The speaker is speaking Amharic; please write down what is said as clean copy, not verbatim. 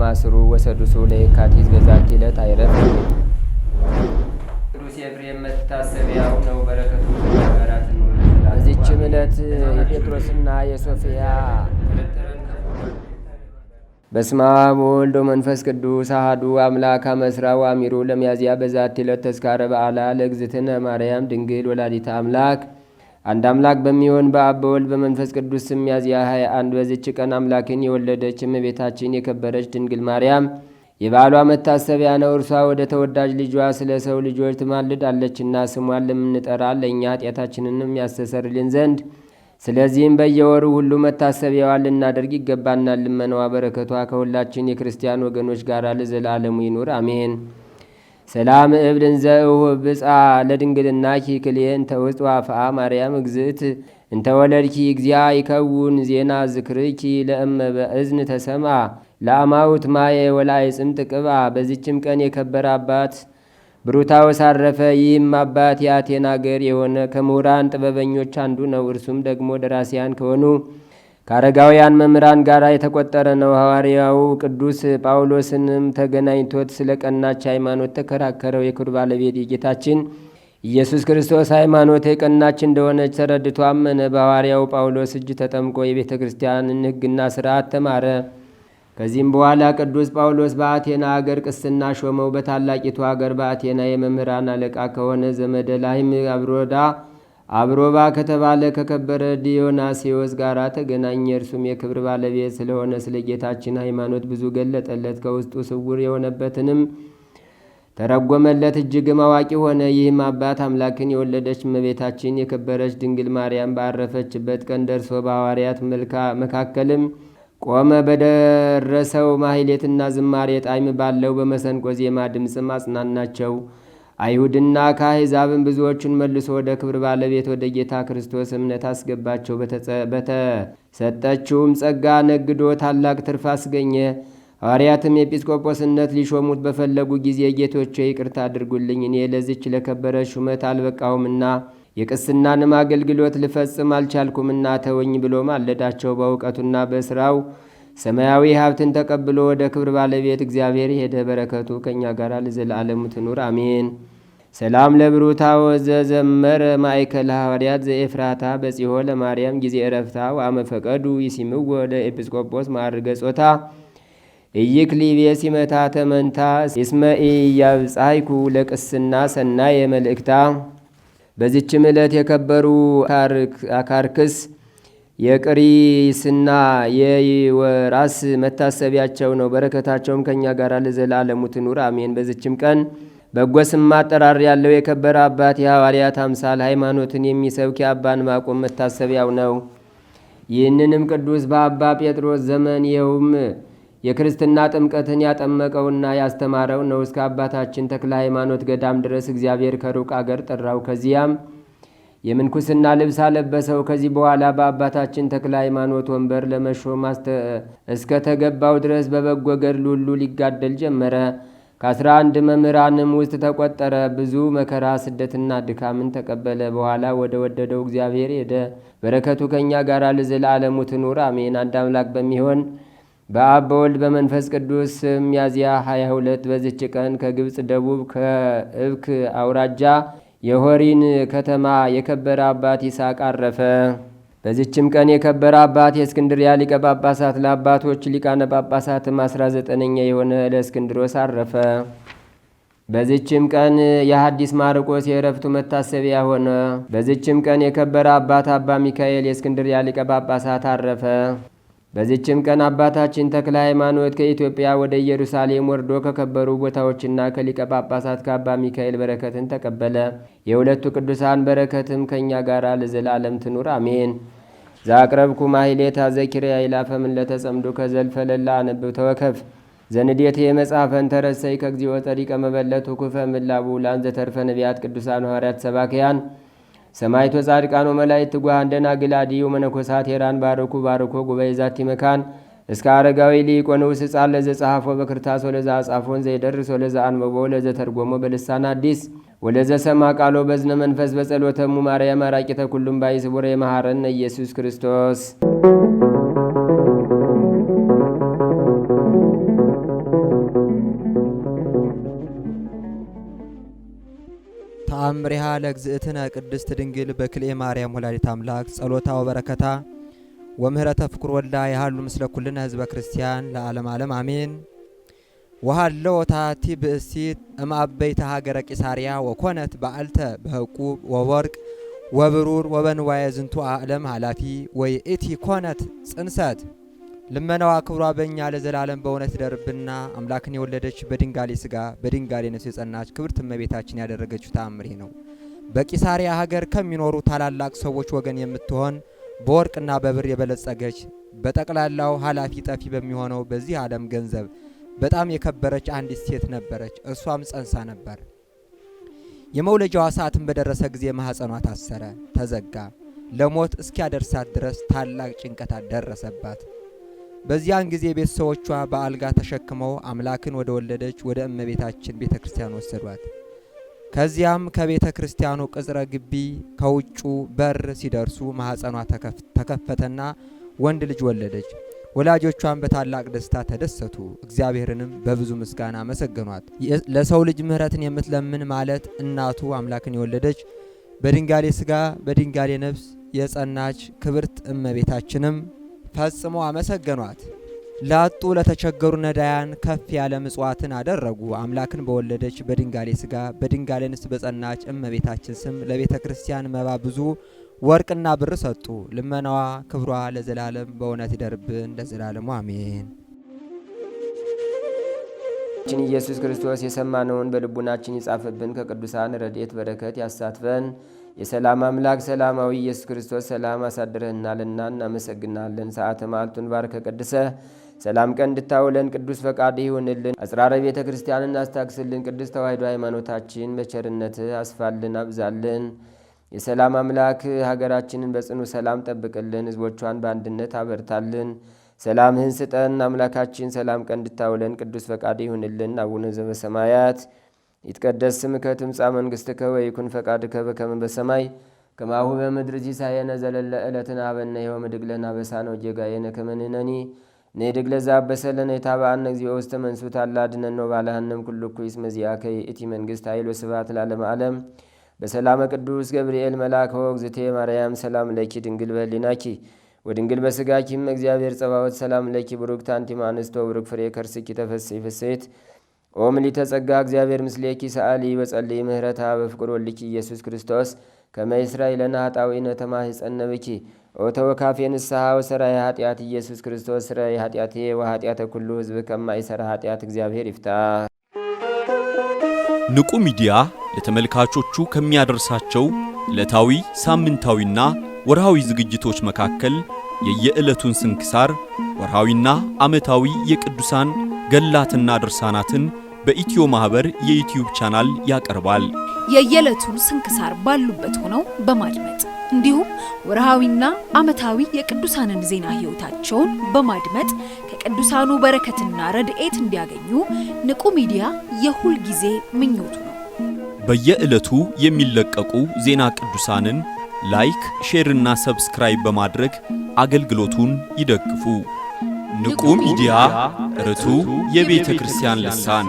ማስሩ ወሰዱሱ ለየካቲት በዛቲ ዕለት አይረፍ። ቅዱስ ኤፍሬም መታሰቢያው ነው። በረከቱ ጋራት ነው። በዚችም ዕለት የጴጥሮስና የሶፊያ በስመ አብ ወወልድ ወመንፈስ ቅዱስ አሐዱ አምላክ አመስራ ወአሚሩ ለሚያዝያ በዛቲ ዕለት ተዝካረ በዓላ ለእግዝእትነ ማርያም ድንግል ወላዲተ አምላክ። አንድ አምላክ በሚሆን በአብ በወልድ በመንፈስ ቅዱስ ስም ሚያዝያ 21 በዚች ቀን አምላክን የወለደች እመቤታችን የከበረች ድንግል ማርያም የበዓሏ መታሰቢያ ነው። እርሷ ወደ ተወዳጅ ልጇ ስለ ሰው ልጆች ትማልዳለችና ስሟን ለምንጠራ ለእኛ ኃጢአታችንንም ያስተሰርልን ዘንድ ስለዚህም በየወሩ ሁሉ መታሰቢያዋን ልናደርግ ይገባናል። ልመናዋ በረከቷ ከሁላችን የክርስቲያን ወገኖች ጋር ለዘላለሙ ይኑር አሜን። ሰላም እብል እንዘእሁ ብጻ ለድንግልናኪ ክልኤ እንተ ውስጥ ዋፍአ ማርያም እግዝእት እንተ ወለድኪ እግዚአ ይከውን ዜና ዝክርኪ ለእመ በእዝን ተሰማ ለአማውት ማየ ወላይ ጽምጥ ቅባ። በዚችም ቀን የከበረ አባት ብሩታዎስ አረፈ። ይህም አባት የአቴና አገር የሆነ ከምሁራን ጥበበኞች አንዱ ነው። እርሱም ደግሞ ደራሲያን ከሆኑ ከአረጋውያን መምህራን ጋር የተቆጠረ ነው። ሐዋርያው ቅዱስ ጳውሎስንም ተገናኝቶት ስለ ቀናች ሃይማኖት ተከራከረው። የክብር ባለቤት የጌታችን ኢየሱስ ክርስቶስ ሃይማኖት የቀናች እንደሆነች ተረድቶ አመነ። በሐዋርያው ጳውሎስ እጅ ተጠምቆ የቤተ ክርስቲያንን ሕግና ሥርዓት ተማረ። ከዚህም በኋላ ቅዱስ ጳውሎስ በአቴና አገር ቅስና ሾመው። በታላቂቱ አገር በአቴና የመምህራን አለቃ ከሆነ ዘመደ ላይም አብሮባ ከተባለ ከከበረ ዲዮናስዮስ ጋር ተገናኘ። እርሱም የክብር ባለቤት ስለሆነ ስለ ጌታችን ሃይማኖት ብዙ ገለጠለት። ከውስጡ ስውር የሆነበትንም ተረጎመለት። እጅግም አዋቂ ሆነ። ይህም አባት አምላክን የወለደች እመቤታችን የከበረች ድንግል ማርያም ባረፈችበት ቀን ደርሶ በሐዋርያት መካከልም ቆመ። በደረሰው ማሕሌትና ዝማሬ ጣዕም ባለው በመሰንቆ ዜማ ድምፅም አጽናናቸው። አይሁድና ከአሕዛብም ብዙዎቹን መልሶ ወደ ክብር ባለቤት ወደ ጌታ ክርስቶስ እምነት አስገባቸው። በተሰጠችውም ጸጋ ነግዶ ታላቅ ትርፍ አስገኘ። ሐዋርያትም ኤጲስቆጶስነት ሊሾሙት በፈለጉ ጊዜ ጌቶቼ ይቅርታ አድርጉልኝ፣ እኔ ለዚች ለከበረ ሹመት አልበቃሁምና የቅስናንም አገልግሎት ልፈጽም አልቻልኩምና ተወኝ ብሎ ማለዳቸው። በእውቀቱና በሥራው ሰማያዊ ሀብትን ተቀብሎ ወደ ክብር ባለቤት እግዚአብሔር ሄደ። በረከቱ ከእኛ ጋር ለዘላለሙ ትኑር አሜን። ሰላም ለብሩታ ወዘዘመረ ማእከለ ሐዋርያት ዘኤፍራታ በጺሖ ለማርያም ጊዜ ዕረፍታ ወአመፈቀዱ ይሲምዎ ለኤጲስቆጶስ ማዕርገ ጾታ ኢይክሊቤ ሲመታ ተመንታ እስመ ኢያብጻይኩ ለቅስና ሰናየ መልእክታ። በዚችም ዕለት የከበሩ አካርክስ የቅሪስና የወራስ መታሰቢያቸው ነው። በረከታቸውም ከእኛ ጋር ለዘላለሙ ትኑር አሜን። በዚችም ቀን በጎ ስም አጠራር ያለው የከበረ አባት የሐዋርያት አምሳል ሃይማኖትን የሚሰብክ የአባ ዕንባቆም መታሰቢያው ነው። ይህንንም ቅዱስ በአባ ጴጥሮስ ዘመን ይኸውም የክርስትና ጥምቀትን ያጠመቀውና ያስተማረው ነው። እስከ አባታችን ተክለ ሃይማኖት ገዳም ድረስ እግዚአብሔር ከሩቅ አገር ጠራው። ከዚያም የምንኩስና ልብስ አለበሰው። ከዚህ በኋላ በአባታችን ተክለ ሃይማኖት ወንበር ለመሾም እስከ ተገባው ድረስ በበጎ ገድል ሁሉ ሊጋደል ጀመረ። ከ11 መምህራንም ውስጥ ተቆጠረ። ብዙ መከራ ስደትና ድካምን ተቀበለ። በኋላ ወደ ወደደው እግዚአብሔር ሄደ። በረከቱ ከእኛ ጋር ለዘላለሙ ትኑር አሜን። አንድ አምላክ በሚሆን በአብ በወልድ በመንፈስ ቅዱስ ስም ሚያዝያ 22 በዚች ቀን ከግብፅ ደቡብ ከእብክ አውራጃ የሆሪን ከተማ የከበረ አባት ይስሐቅ አረፈ። በዚችም ቀን የከበረ አባት የእስክንድርያ ሊቀ ጳጳሳት ለአባቶች ሊቃነ ጳጳሳትም 19ኛ የሆነ ለእስክንድሮስ አረፈ። በዚችም ቀን የሐዲስ ማርቆስ የዕረፍቱ መታሰቢያ ሆነ። በዚችም ቀን የከበረ አባት አባ ሚካኤል የእስክንድርያ ሊቀ ጳጳሳት አረፈ። በዚችም ቀን አባታችን ተክለ ሃይማኖት ከኢትዮጵያ ወደ ኢየሩሳሌም ወርዶ ከከበሩ ቦታዎችና ከሊቀ ጳጳሳት ከአባ ሚካኤል በረከትን ተቀበለ። የሁለቱ ቅዱሳን በረከትም ከእኛ ጋር ለዘላለም ትኑር አሜን። ዛቅረብኩ ማሕሌተ ዘኪርያ ይላፈምን ለተጸምዶ ከዘልፈ ለላ አነብብ ተወከፍ ዘንዴቴ የመጽሐፈን ተረሰይ ከግዚኦ ጸሪቀ መበለቱ ኩፈ ምላቡ ላን ዘተርፈ ነቢያት ቅዱሳን ሐዋርያት ሰባክያን ሰማይቶ ጻድቃኖ መላእክት ትጓሃን ደናግል አድዩ መነኮሳት ሄራን ባረኩ ባረኮ ጉባኤ ዛቲ መካን እስከ አረጋዊ ሊቆንውስ ሕፃን ለዘ ጸሐፎ በክርታስ ወለዛ አጻፎን ዘይደርስ ወለዛ አንበቦ ወለዘ ተርጎሞ በልሳን አዲስ ወለዘ ሰማ ቃሎ በዝነ መንፈስ በጸሎተሙ ማርያም አራቂተ ኩሉም ባይ ስቡረ የመሐረነ ኢየሱስ ክርስቶስ ተአምሪሃ ለእግዝእትነ ቅድስት ድንግል በክልኤ ማርያም ወላዲተ አምላክ ጸሎታ ወበረከታ ወምህረተ ፍቁር ወልዳ ያሃሉ ምስለ ኩልነ ህዝበ ክርስቲያን ለዓለም ዓለም አሜን። ወሃለው ታቲ ብእሲት እምአበይተ ሀገረ ቂሳርያ ወኮነት በአልተ በህቁብ ወወርቅ ወብሩር ወበንዋየ ዝንቱ ዓለም ኃላፊ ወይእቲ ኮነት ጽንሰት ልመናዋ ክብሯ በእኛ ለዘላለም በእውነት ይደርብና አምላክን የወለደች በድንጋሌ ስጋ በድንጋሌ ነፍስ የጸናች ክብርት እመቤታችን ያደረገችው ተአምር ነው። በቂሳርያ ሀገር ከሚኖሩ ታላላቅ ሰዎች ወገን የምትሆን በወርቅና በብር የበለጸገች በጠቅላላው ኃላፊ ጠፊ በሚሆነው በዚህ ዓለም ገንዘብ በጣም የከበረች አንዲት ሴት ነበረች። እርሷም ጸንሳ ነበር። የመውለጃዋ ሰዓትን በደረሰ ጊዜ ማህፀኗ ታሰረ፣ ተዘጋ። ለሞት እስኪያደርሳት ድረስ ታላቅ ጭንቀት ደረሰባት። በዚያን ጊዜ ቤተሰቦቿ በአልጋ ተሸክመው አምላክን ወደ ወለደች ወደ እመቤታችን ቤተክርስቲያን ወሰዷት። ከዚያም ከቤተ ክርስቲያኑ ቅጽረ ግቢ ከውጩ በር ሲደርሱ ማህፀኗ ተከፈተና ወንድ ልጅ ወለደች። ወላጆቿን በታላቅ ደስታ ተደሰቱ፣ እግዚአብሔርንም በብዙ ምስጋና አመሰገኗት። ለሰው ልጅ ምሕረትን የምትለምን ማለት እናቱ አምላክን የወለደች በድንጋሌ ስጋ በድንጋሌ ነፍስ የጸናች ክብርት እመቤታችንም ፈጽሞ አመሰገኗት። ላጡ ለተቸገሩ ነዳያን ከፍ ያለ ምጽዋትን አደረጉ። አምላክን በወለደች በድንጋሌ ስጋ በድንጋሌ ነፍስ በጸናች እመቤታችን ስም ለቤተ ክርስቲያን መባ ብዙ ወርቅና ብር ሰጡ። ልመናዋ ክብሯ ለዘላለም በእውነት ይደርብን ለዘላለሙ አሜን። ኢየሱስ ክርስቶስ የሰማነውን በልቡናችን ይጻፍብን፣ ከቅዱሳን ረድኤት በረከት ያሳትፈን። የሰላም አምላክ ሰላማዊ ኢየሱስ ክርስቶስ ሰላም አሳድረህናልና እናመሰግናለን። ሰዓተ ማልቱን ባርከ ቀድሰ ሰላም ቀን እንድታውለን ቅዱስ ፈቃድ ይሁንልን። አጽራረ ቤተ ክርስቲያንን አስታክስልን። ቅዱስ ተዋሕዶ ሃይማኖታችን በቸርነት አስፋልን፣ አብዛልን። የሰላም አምላክ ሀገራችንን በጽኑ ሰላም ጠብቅልን፣ ሕዝቦቿን በአንድነት አበርታልን። ሰላምህን ስጠን አምላካችን። ሰላም ቀን እንድታውለን ቅዱስ ፈቃድ ይሁንልን። አቡነ ዘበሰማያት ይትቀደስ ስምከ ትምጻእ መንግሥትከ ወይኩን ፈቃድከ በከመ በሰማይ ከማሁ በምድር ሲሳየነ ዘለለ ዕለትነ ሀበነ ዮም ወኅድግ ለነ አበሳነ ወጌጋየነ ከመ ንሕነኒ ንኅድግ ለዘአበሰ ለነ ኢታብአነ እግዚኦ ውስተ መንሱት አላ አድኅነነ ወባልሐነም ኩሉ እኩይ እስመ ዚአከ ይእቲ መንግሥት ኃይል ወስብሐት ለዓለመ ዓለም። በሰላመ ቅዱስ ገብርኤል መልአክ ወእግዝእቴ ማርያም ሰላም ለኪ ድንግል በኅሊናኪ ወድንግል በሥጋኪም እግዚአብሔር ጸባዖት ሰላም ለኪ ብሩክት አንቲ እምአንስቶ ወብሩክ ፍሬ ከርስኪ ተፈሥሒ ፍሥሕት ኦ ምልዕተ ጸጋ እግዚአብሔር ምስሌኪ ሰአሊ በጸልይ ምህረታ በፍቅር ወልኪ ኢየሱስ ክርስቶስ ከመ ይስራይ ለነ ኃጣውኢነ ተማኅፀነ ብኪ ኦ ተወካፌ ንስሐ ወሰራይ ኃጢአት ኢየሱስ ክርስቶስ ስራይ ኃጢአቴ ወኃጢአተ ኩሉ ሕዝብ ከማይሰራ ኃጢአት እግዚአብሔር ይፍታ። ንቁ ሚዲያ ለተመልካቾቹ ከሚያደርሳቸው ዕለታዊ ሳምንታዊና ወርሃዊ ዝግጅቶች መካከል የየዕለቱን ስንክሳር ወርሃዊና ዓመታዊ የቅዱሳን ገላትና ድርሳናትን በኢትዮ ማህበር የዩቲዩብ ቻናል ያቀርባል። የየዕለቱን ስንክሳር ባሉበት ሆነው በማድመጥ እንዲሁም ወርሃዊና ዓመታዊ የቅዱሳንን ዜና ሕይወታቸውን በማድመጥ ከቅዱሳኑ በረከትና ረድኤት እንዲያገኙ ንቁ ሚዲያ የሁል ጊዜ ምኞቱ ነው። በየዕለቱ የሚለቀቁ ዜና ቅዱሳንን ላይክ፣ ሼር እና ሰብስክራይብ በማድረግ አገልግሎቱን ይደግፉ። ንቁ ሚዲያ ርቱ የቤተ ክርስቲያን ልሳን